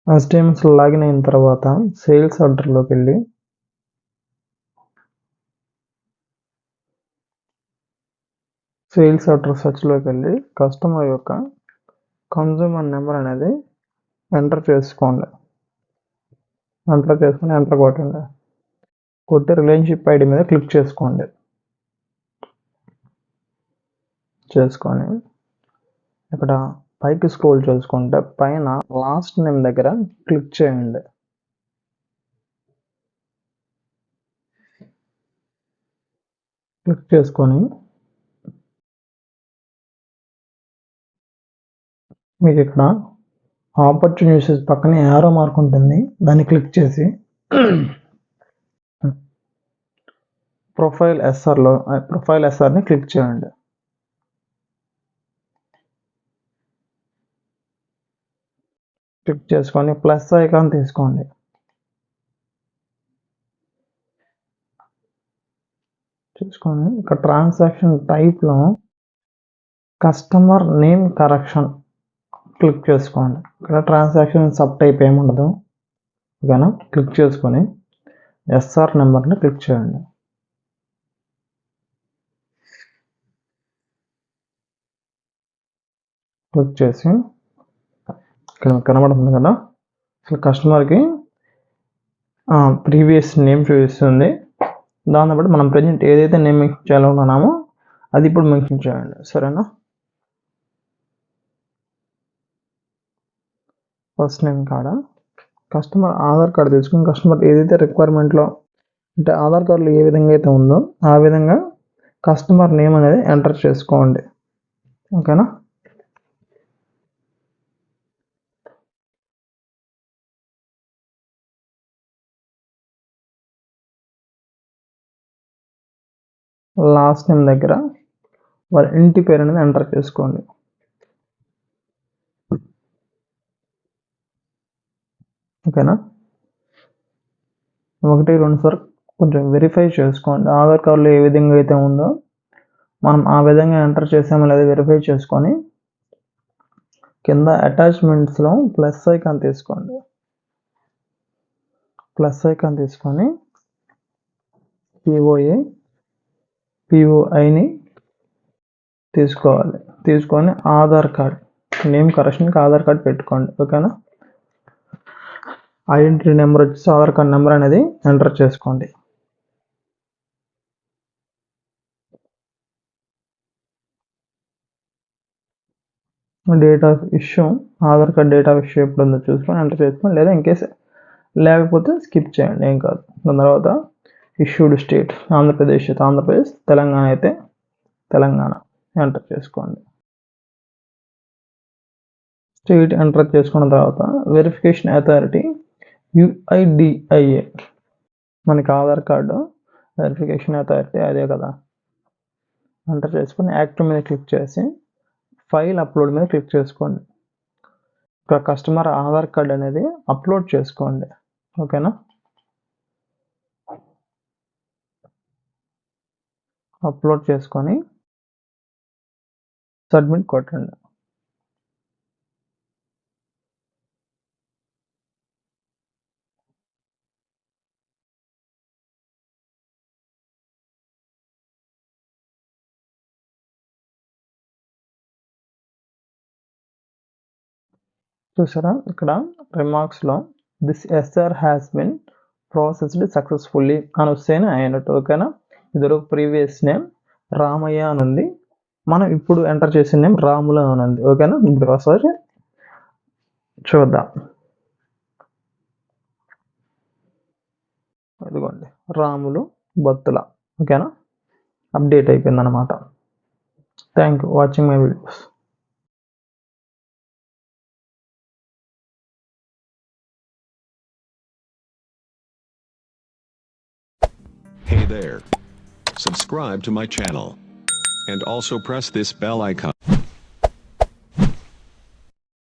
HTML login అయిన తర్వాత sales ఆర్డర్లోకి వెళ్ళి సేల్స్ ఆర్డర్ సెర్చ్లోకి వెళ్ళి కస్టమర్ యొక్క కన్జ్యూమర్ నెంబర్ అనేది ఎంటర్ చేసుకోండి. ఎంటర్ చేసుకుని ఎంటర్ కొట్టండి. కొట్టి రిలేషన్షిప్ ఐడి మీద క్లిక్ చేసుకోండి. చేసుకొని ఇక్కడ పైకి స్క్రోల్ చేసుకుంటే పైన లాస్ట్ నేమ్ దగ్గర క్లిక్ చేయండి. క్లిక్ చేసుకొని మీకు ఇక్కడ ఆపర్చునిటీస్ పక్కనే యారో మార్క్ ఉంటుంది, దాన్ని క్లిక్ చేసి ప్రొఫైల్ ఎస్ఆర్ని క్లిక్ చేయండి. క్లిక్ చేసుకొని ప్లస్ ఐకాన్ తీసుకోండి. చూసుకొని ఇక్కడ ట్రాన్సాక్షన్ టైప్లో కస్టమర్ నేమ్ కరెక్షన్ క్లిక్ చేసుకోండి. ఇక్కడ ట్రాన్సాక్షన్ సబ్ టైప్ ఏముండదు, ఓకేనా. క్లిక్ చేసుకొని ఎస్ఆర్ నెంబర్ని క్లిక్ చేయండి. క్లిక్ చేసి ఇక్కడ కనబడుతుంది కదా, అసలు కస్టమర్కి ప్రీవియస్ నేమ్ చూపిస్తుంది. దాన్ని బట్టి మనం ప్రజెంట్ ఏదైతే నేమ్ మెన్షన్ చేయాలనుకున్నామో అది ఇప్పుడు మెన్షన్ చేయండి, సరేనా. ఫస్ట్ నేమ్ కాడ కస్టమర్ ఆధార్ కార్డు తీసుకుని కస్టమర్ ఏదైతే రిక్వైర్మెంట్లో అంటే ఆధార్ కార్డులో ఏ విధంగా అయితే ఉందో ఆ విధంగా కస్టమర్ నేమ్ అనేది ఎంటర్ చేసుకోండి, ఓకేనా. లాస్ట్ నేమ్ దగ్గర వాళ్ళ ఇంటి పేరు అనేది ఎంటర్ చేసుకోండి, ఓకేనా. 1-2 సార్లు కొంచెం వెరిఫై చేసుకోండి. ఆధార్ కార్డులో ఏ విధంగా అయితే ఉందో మనం ఆ విధంగా ఎంటర్ చేసామో లేదా వెరిఫై చేసుకొని కింద అటాచ్మెంట్స్లో ప్లస్ ఐకాన్ తీసుకోండి. ప్లస్ ఐకాన్ తీసుకొని పిఓఐని తీసుకోవాలి. తీసుకొని ఆధార్ కార్డ్ నేమ్ కరెక్షన్కి ఆధార్ కార్డ్ పెట్టుకోండి, ఓకేనా. ఐడెంటిటీ నెంబర్ వచ్చేసి ఆధార్ కార్డ్ నెంబర్ అనేది ఎంటర్ చేసుకోండి. Date of issue Aadhaar card date of issue ఎప్పుడు ఉందో చూసుకొని ఎంటర్ చేసుకొని, లేదా ఇన్కేస్ లేకపోతే స్కిప్ చేయండి, ఏం కాదు. దాని తర్వాత ఇష్యూడ్ స్టేట్ ఆంధ్రప్రదేశ్ అయితే ఆంధ్రప్రదేశ్, తెలంగాణ అయితే తెలంగాణ ఎంటర్ చేసుకోండి. స్టేట్ ఎంటర్ చేసుకున్న తర్వాత వెరిఫికేషన్ అథారిటీ UIDIA మనకి ఆధార్ కార్డు వెరిఫికేషన్ అథారిటీ అదే కదా. ఎంటర్ చేసుకొని యాక్టివ్ మీద క్లిక్ చేసి ఫైల్ అప్లోడ్ మీద క్లిక్ చేసుకోండి. ఇక్కడ కస్టమర్ ఆధార్ కార్డ్ అనేది అప్లోడ్ చేసుకోండి, ఓకేనా. అప్లోడ్ చేసుకొని సబ్మిట్ కొట్టండి. చూసారా, ఇక్కడ రిమార్క్స్లో this SR has been processed successfully అని వస్తేనే అయినట్టు, ఓకేనా. ఇదివరకు ప్రీవియస్ నేమ్ రామయ్య అని ఉంది, మనం ఇప్పుడు ఎంటర్ చేసిన నేమ్ రాముల అని ఉంది, ఓకేనా. ఇప్పుడు ఒకసారి చూద్దాం. ఇదిగోండి రాములు బత్తుల, ఓకేనా. అప్డేట్ అయిపోయింది అనమాట. Thank you watching my videos. Hey there. Subscribe to my channel. And also press this bell icon.